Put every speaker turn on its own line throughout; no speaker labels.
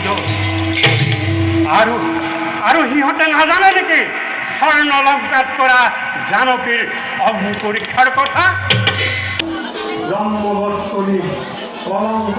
দোষ আৰু সিহঁতে নাজানে নেকি স্বৰ্ণ লংকাত কৰা জানকীৰ অগ্নি পৰীক্ষাৰ কথা জন্মগত কৰি কলংক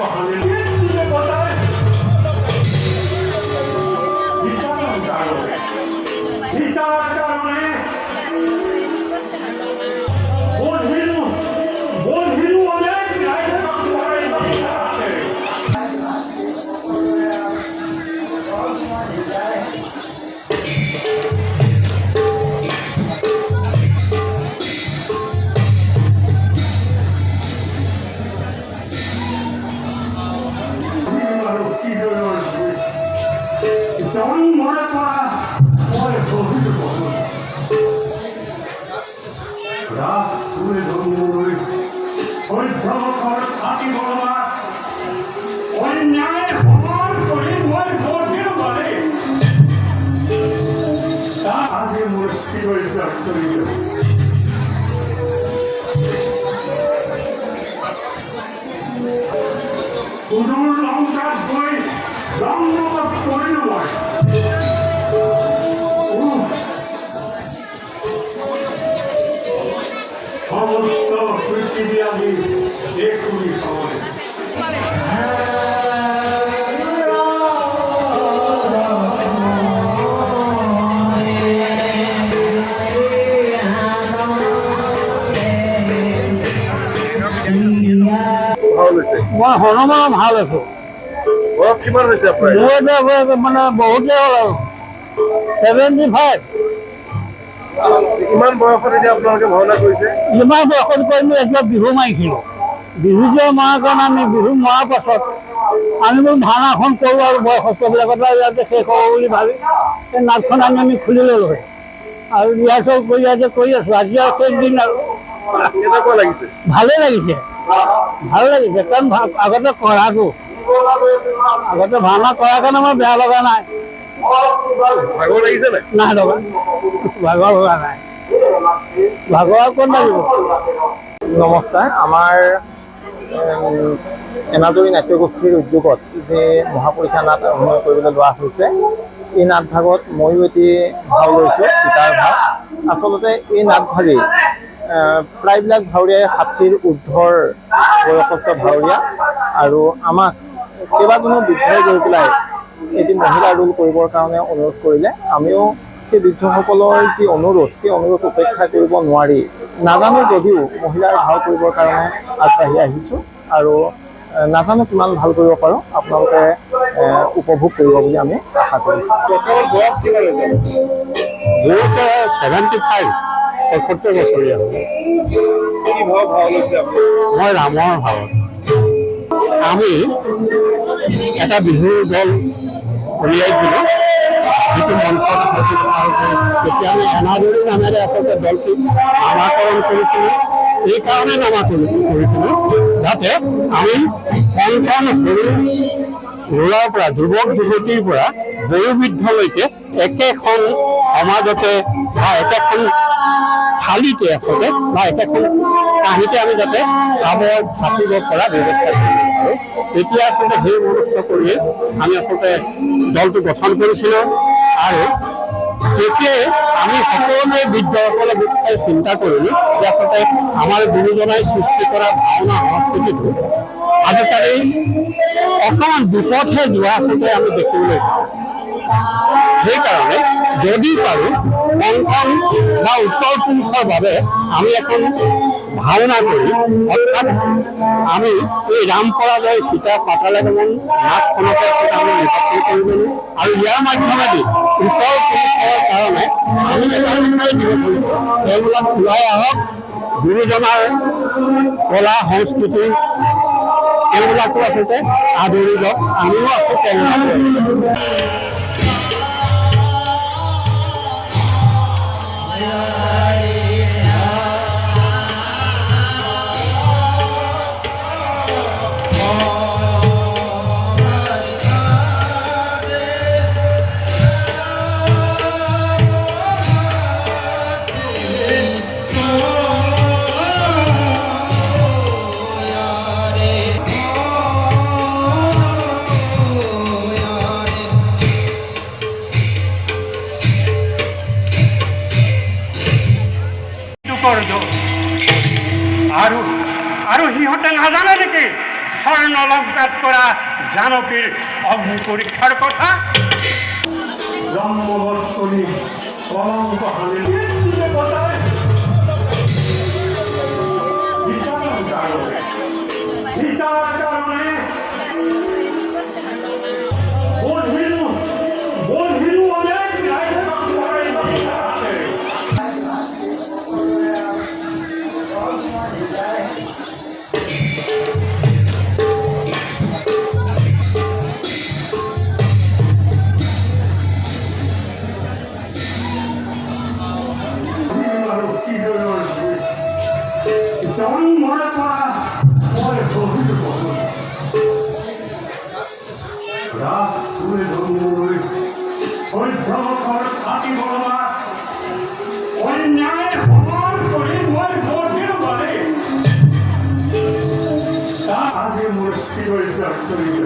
সমস্ত পৃথিবী আমি দেখুনি সময়
মই হনুমান ভাল আছো
কিমান হৈছে আপোনাৰ
মানে বহুতে হ'ল আৰু 75
ইমান বয়সত এতিয়া আপোনালোকে ভাওনা কৰিছে
ইমান বয়সত কৰিলো এতিয়া বিহু মাৰিছিলোঁ বিহু যে মৰাৰ কাৰণে আমি বিহু মৰাৰ পাছত আমি বোলো ভাওনাখন কৰোঁ আৰু বয়সস্থবিলাকত ইয়াতে শেষ হ'ব বুলি ভাবি সেই নাটখন আমি খুলি ল'লোঁ আৰু ৰিহাৰ্চেল কৰি আছোঁ আজি আৰু শেষ দিন আৰু
কেনেকুৱা লাগিছে
ভালেই লাগিছে ভাল লাগিছে কাৰণ আগতে কৰাটো আগতে ভাওনা কৰাৰ কাৰণে মই বেয়া লগা নাই
ভাগৰ লাগিছে
নাই লগা ভাগৰ লগা নাই ভাগৰ ক'ত লাগিব
নমস্কাৰ আমাৰ এনাজৰী নাট্যগোষ্ঠীৰ উদ্যোগত যে মহাপৰীক্ষা নাট অভিনয় কৰিবলৈ লোৱা হৈছে এই নাটভাগত ময়ো এটি ভাও লৈছোঁ পিতাৰ ভাও আচলতে এই নাটভাগেই প্ৰায়বিলাক ভাৱৰীয়াই 60ৰ ঊৰ্ধৰ বয়সস্থ ভাৱৰীয়া আৰু আমাক কেইবাজনো বৃদ্ধই গৈ পেলাই এটি মহিলা ৰোল কৰিবৰ কাৰণে অনুৰোধ কৰিলে আমিও সেই বৃদ্ধসকলৰ যি অনুৰোধ সেই অনুৰোধ উপেক্ষা কৰিব নোৱাৰি নাজানো যদিও মহিলাৰ ভাও কৰিবৰ কাৰণে আগবাঢ়ি আহিছোঁ আৰু নাজানো কিমান ভাল কৰিব পাৰোঁ আপোনালোকে উপভোগ কৰিব বুলি আমি আশা কৰিছোঁ
বয়স কিমান হৈছে
75 71 বছৰীয়া
কি ভাও লৈছে আপুনি
মই ৰামৰ ভাৱত আমি এটা বিহুৰ দল উলিয়াইছিলোঁ যিটো মঞ্চত তেতিয়া আমি এনাজৰী নামেৰে আচলতে দলটো নামাকৰণ কৰিছিলোঁ এইকাৰণে নামাকৰণ কৰিছিলোঁ যাতে আমি কণ সৰু ল'ৰাৰ পৰা যুৱক যুৱতীৰ পৰা বয়োবৃদ্ধলৈকে একেখন সমাজতে বা একেখন থালিতে আচলতে বা একেখন কাঁহীতে আমি যাতে খাব থাকিব পৰা ব্যৱস্থা কৰিব পাৰোঁ তেতিয়া আচলতে সেই মনস্থ কৰিয়ে আমি আচলতে দলটো গঠন কৰিছিলোঁ আৰু তেতিয়াই আমি সকলোৱে বৃদ্ধসকলে গোট খাই চিন্তা কৰিলোঁ যে আচলতে আমাৰ গুৰুজনাই সৃষ্টি কৰা ভাওনা সংস্কৃতিটো আজিকালি অকণমান বিপথে যোৱা আচলতে আমি দেখিবলৈ পাওঁ সেইকাৰণে যদি পাৰোঁ কংকণ বা উত্তৰ পুৰুষৰ বাবে আমি এখন ভাওনা কৰি অৰ্থাৎ আমি এই ৰাম পৰাজয় সীতা পাতালগমন নাটখনকে আমি নিৰ্বাচন কৰি ল'লোঁ আৰু ইয়াৰ মাধ্যমেদি উত্তৰ পুৰুষৰ কাৰণে আমি এটা বিষয় দিব পাৰিছোঁ তেওঁলোক ওলাই আহক গুৰুজনাৰ কলা সংস্কৃতি এইবিলাকো আচলতে আদৰি লওক আমিও আচলতে
আৰু সিহঁতে নাজানে নেকি স্বৰ্ণ লংকাত কৰা জানকীৰ অগ্নি পৰীক্ষাৰ কথা? জন্মবৎ কৰি কলংক সানিলে সীতাৰ কাৰণে বধিৰো অনেক ন্যায় আছে। জন্মৰ পৰা মই গভীৰ বন্ধু ৰাজ তুলে জন্মলৈ সহ্যমতৰ ছাতি বৰমা অন্যায় সমান কৰি মই গভীৰ বাৰে আজি মোৰ চিৰৈত্যাগ চলিত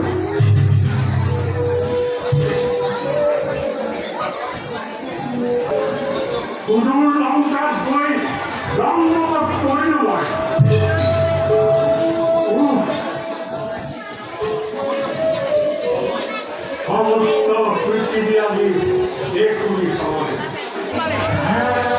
সুদূৰ লংকাত গৈ জন্মত কৰিলো মই সমস্ত পৃথিৱী আজি দেখুনি সমানে